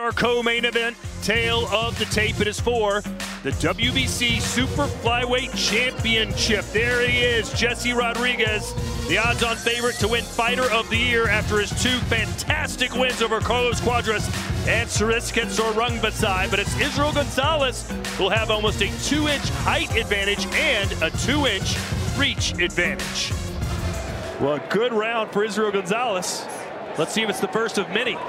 Our co-main event, tail of the tape, it is for the WBC Super Flyweight Championship. There he is, Jesse Rodriguez, the odds-on favorite to win Fighter of the Year after his two fantastic wins over Carlos Cuadras and Srisaket Sorungbasai. But it's Israel Gonzalez who'll have almost a 2-inch height advantage and a 2-inch reach advantage. Well, a good round for Israel Gonzalez. Let's see if it's the first of many.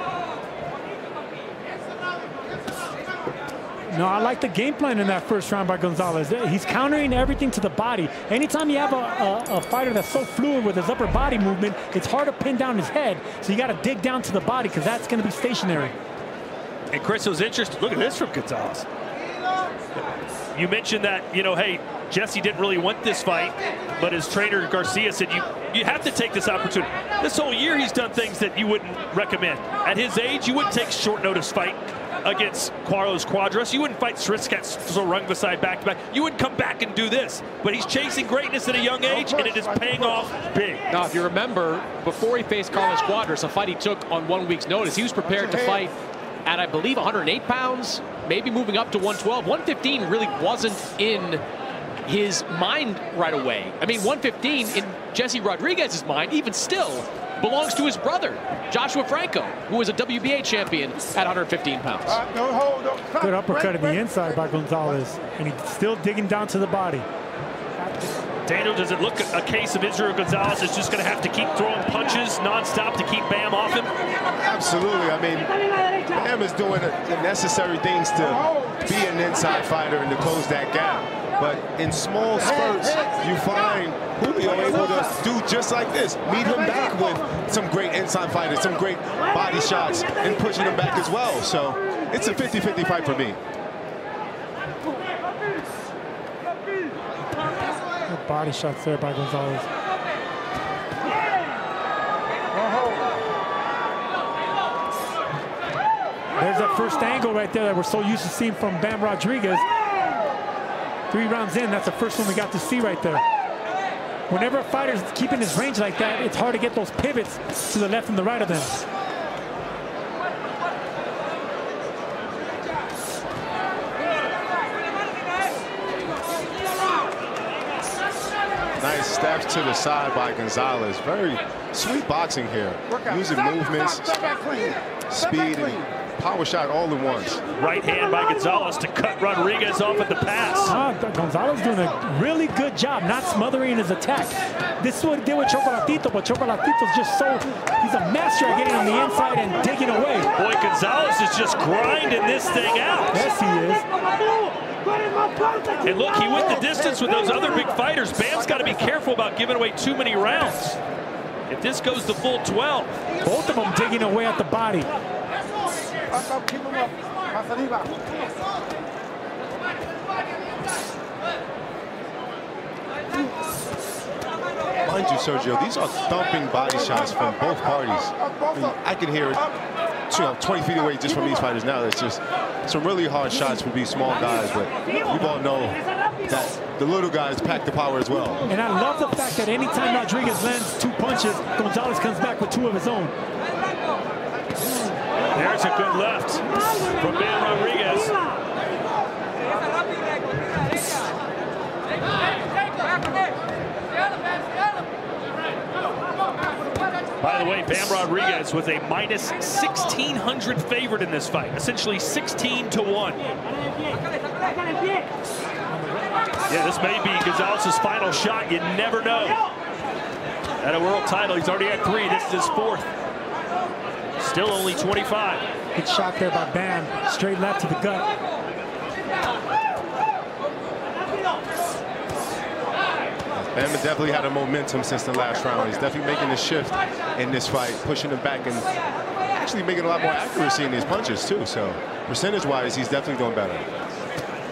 No, I like the game plan in that first round by Gonzalez. He's countering everything to the body. Anytime you have a fighter that's so fluid with his upper body movement, it's hard to pin down his head. So you got to dig down to the body because that's going to be stationary. And Chris was interested. Look at this from Gonzalez. You mentioned that, hey, Jesse didn't really want this fight, but his trainer Garcia said you have to take this opportunity. This whole year he's done things that you wouldn't recommend. At his age, you wouldn't take short notice fight against Carlos Cuadras. You wouldn't fight Srisaket Sorungbasai back-to-back. You wouldn't come back and do this. But he's chasing greatness at a young age, and it is paying off big. Now, if you remember, before he faced Carlos Cuadras, a fight he took on 1 week's notice, he was prepared to fight at, I believe, 108 pounds, maybe moving up to 112. 115 really wasn't in his mind right away. I mean, 115 in Jesse Rodriguez's mind, even still, belongs to his brother, Joshua Franco, who was a WBA champion at 115 pounds. Good uppercut in the inside by Gonzalez, and he's still digging down to the body. Daniel, does it look a case of Israel Gonzalez is just going to have to keep throwing punches nonstop to keep Bam off him? Absolutely. I mean, Bam is doing the necessary things to be an inside fighter and to close that gap. But in small spurts, you find Julio able to do just like this. Meet him back with some great inside fighters, some great body shots, and pushing him back as well. So it's a 50-50 fight for me. Good body shots there by Gonzalez. There's that first angle right there that we're so used to seeing from Bam Rodriguez. 3 rounds in, that's the first one we got to see right there. Whenever a fighter's keeping his range like that, it's hard to get those pivots to the left and the right of them. Nice steps to the side by Gonzalez. Very sweet boxing here. Using movements, speed, and power shot all at once. Right hand by Gonzalez to cut Rodriguez off at the pass. Gonzalez doing a really good job not smothering his attack. This is what he did with Chocolatito, but Chocolatito's just he's a master at getting on the inside and digging away. Boy, Gonzalez is just grinding this thing out. Yes, he is. And look, he went the distance with those other big fighters. Bam's got to be careful about giving away too many rounds. If this goes the full 12. Both of them digging away at the body. Mind you, Sergio, these are thumping body shots from both parties. I mean, I can hear it 20 feet away just from these fighters now. It's just some really hard shots from these small guys, but we all know that the little guys pack the power as well. And I love the fact that anytime Rodriguez lands 2 punches, Gonzalez comes back with 2 of his own. There's a good left from Bam Rodriguez. By the way, Bam Rodriguez was a minus 1,600 favorite in this fight, essentially 16-1. Yeah, this may be Gonzalez's final shot. You never know. At a world title, he's already had 3. This is his 4th. Still only 25. Good shot there by Bam. Straight left to the gut. Bam definitely had a momentum since the last round. He's definitely making a shift in this fight, pushing him back and actually making a lot more accuracy in these punches too. So percentage-wise, he's definitely doing better.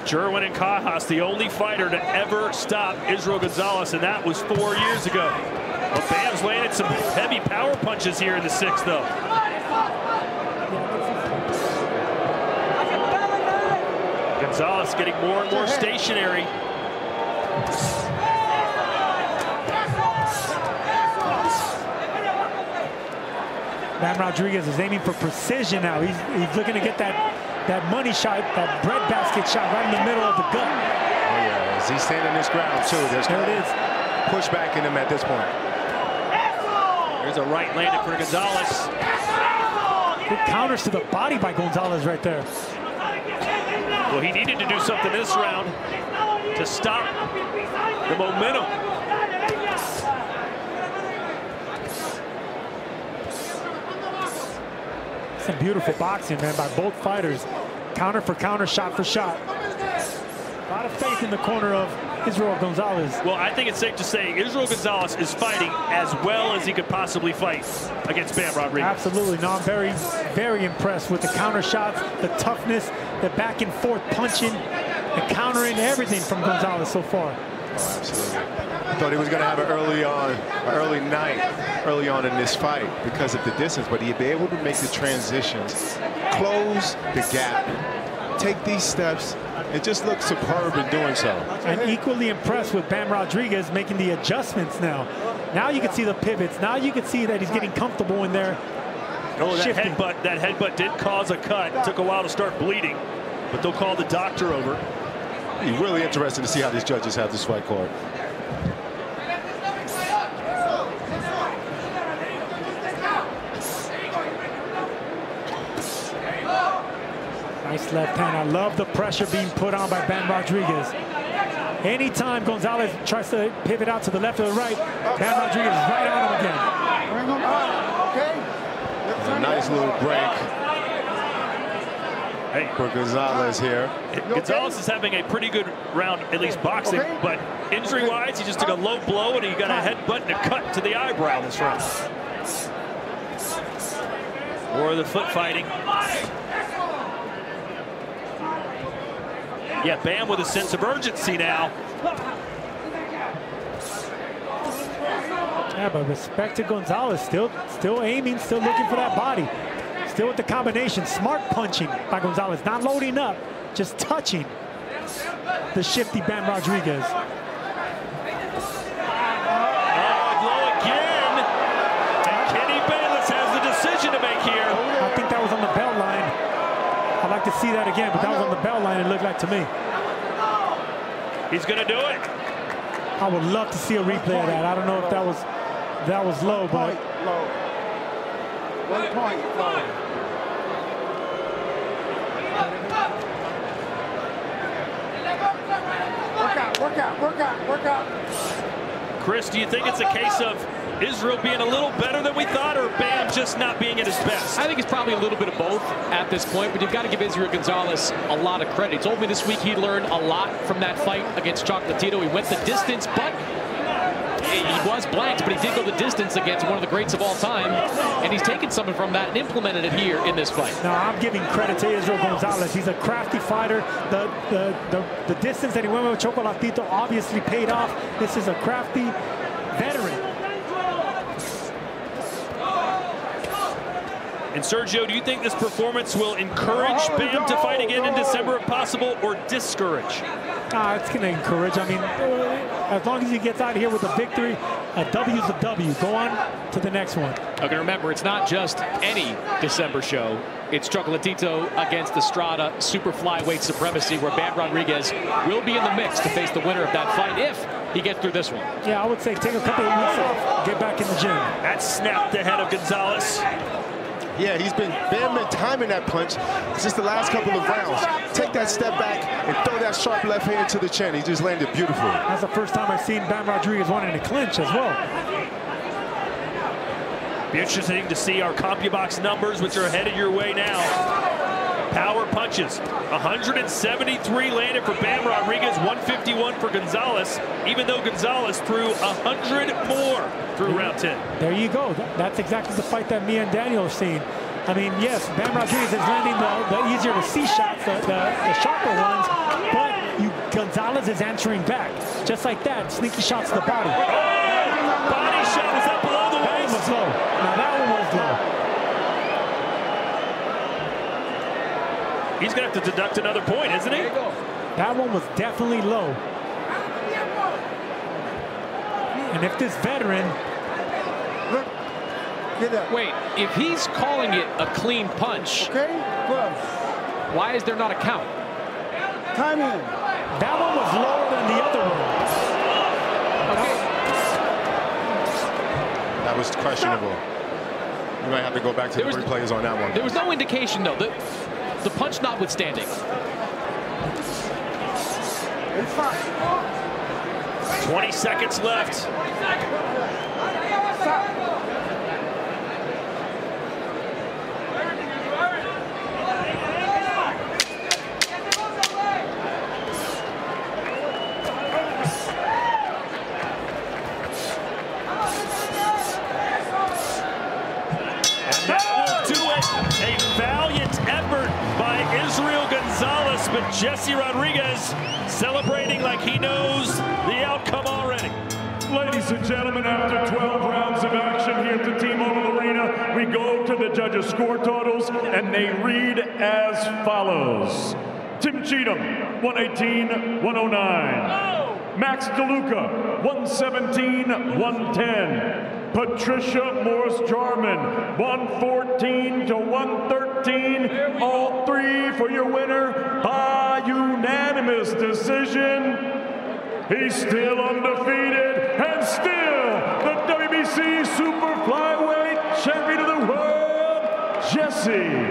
Jerwin and Cajas, the only fighter to ever stop Israel Gonzalez, and that was 4 years ago. Well, Bam's landed some heavy power punches here in the 6th, though. Gonzalez getting more and more stationary. Bam Rodriguez is aiming for precision now. He's looking to get that money shot, that breadbasket shot right in the middle of the gut. Oh, yeah, as he's standing his ground, too. There it is. Pushback in him at this point. There's a right landed for Gonzalez. Good counters to the body by Gonzalez right there. Well, he needed to do something this round to stop the momentum. Some beautiful boxing, man, by both fighters. Counter for counter, shot for shot. A lot of faith in the corner of Israel Gonzalez. Well, I think it's safe to say Israel Gonzalez is fighting as well as he could possibly fight against Bam Rodriguez. Absolutely. No, I'm very, very impressed with the counter shots, the toughness, the back and forth punching, the countering, everything from Gonzalez so far. Oh, absolutely. I thought he was going to have an early on in this fight because of the distance, but he'd be able to make the transitions, close the gap, take these steps, and just look superb in doing so. And equally impressed with Bam Rodriguez making the adjustments now. Now you can see the pivots. Now you can see that he's getting comfortable in there. Oh, that headbutt did cause a cut. It took a while to start bleeding, but they'll call the doctor over. It's really interesting to see how these judges have this fight card. Nice left hand. I love the pressure being put on by Bam Rodriguez. Anytime Gonzalez tries to pivot out to the left or the right, Bam Rodriguez is right on him again. A nice little break. Hey, for Gonzalez here. Gonzalez is having a pretty good round, at least boxing, but injury-wise, he just took a low blow and he got a headbutt and a cut to the eyebrow this round. Or the foot fighting. Yeah, Bam with a sense of urgency now. Yeah, but respect to Gonzalez, still aiming, still looking for that body. Still with the combination, smart punching by Gonzalez, not loading up, just touching the shifty Bam Rodriguez. Low again, and Kenny Bayless has the decision to make here. I think that was on the bell line. I'd like to see that again, but that was on the bell line, it looked like to me. He's gonna do it. I would love to see a replay of that. I don't know if that was low, but 1 point low. Work out. Chris, do you think it's a case of Israel being a little better than we thought, or Bam just not being at his best? I think it's probably a little bit of both at this point, but you've got to give Israel Gonzalez a lot of credit. He told me this week he learned a lot from that fight against Chocolatito. He went the distance, but he was blanked, but he did go the distance against one of the greats of all time, and he's taken something from that and implemented it here in this fight. Now, I'm giving credit to Israel Gonzalez. He's a crafty fighter. The distance that he went with Chocolatito obviously paid off. This is a crafty veteran. And Sergio, do you think this performance will encourage Bam to fight again in December if possible, or discourage? It's going to encourage. I mean, as long as he gets out of here with a victory, a W is a W. Go on to the next one. Okay, remember, it's not just any December show. It's Chocolatito against Estrada, super flyweight supremacy, where Bam Rodriguez will be in the mix to face the winner of that fight if he gets through this one. Yeah, I would say take a couple of weeks off, get back in the gym. That snapped the head of Gonzalez. Yeah, Bam been timing that punch since the last couple of rounds. Take that step back and throw that sharp left hand to the chin. He just landed beautifully. That's the first time I've seen Bam Rodriguez wanting to clinch as well. Be interesting to see our CompuBox numbers, which are headed your way now. Power punches, 173 landed for Bam Rodriguez, 151 for Gonzalez, even though Gonzalez threw 100 more through round 10. There you go. That's exactly the fight that me and Daniel have seen. I mean, yes, Bam Rodriguez is landing the easier to see shots, the sharper ones, but Gonzalez is answering back. Just like that, sneaky shots to the body. Oh, body shot, was that below the waist? That one was low. Now that one was low. He's going to have to deduct another point, isn't he? That one was definitely low. And if this veteran Wait, if he's calling it a clean punch, why is there not a count? Time in. That one was lower than the other one. Okay. That was questionable. You might have to go back to the replays on that one. There was no indication, though. The punch notwithstanding. 20 seconds left. Gonzalez, but Jesse Rodriguez celebrating like he knows the outcome already. Ladies and gentlemen, after 12 rounds of action here at the T-Mobile Arena, we go to the judges' score totals, and they read as follows. Tim Cheatham, 118-109. Max DeLuca, 117-110. Patricia Morris-Jarman, 114-113. All three for your winner by unanimous decision. He's still undefeated and still the WBC Super Flyweight Champion of the World, Jesse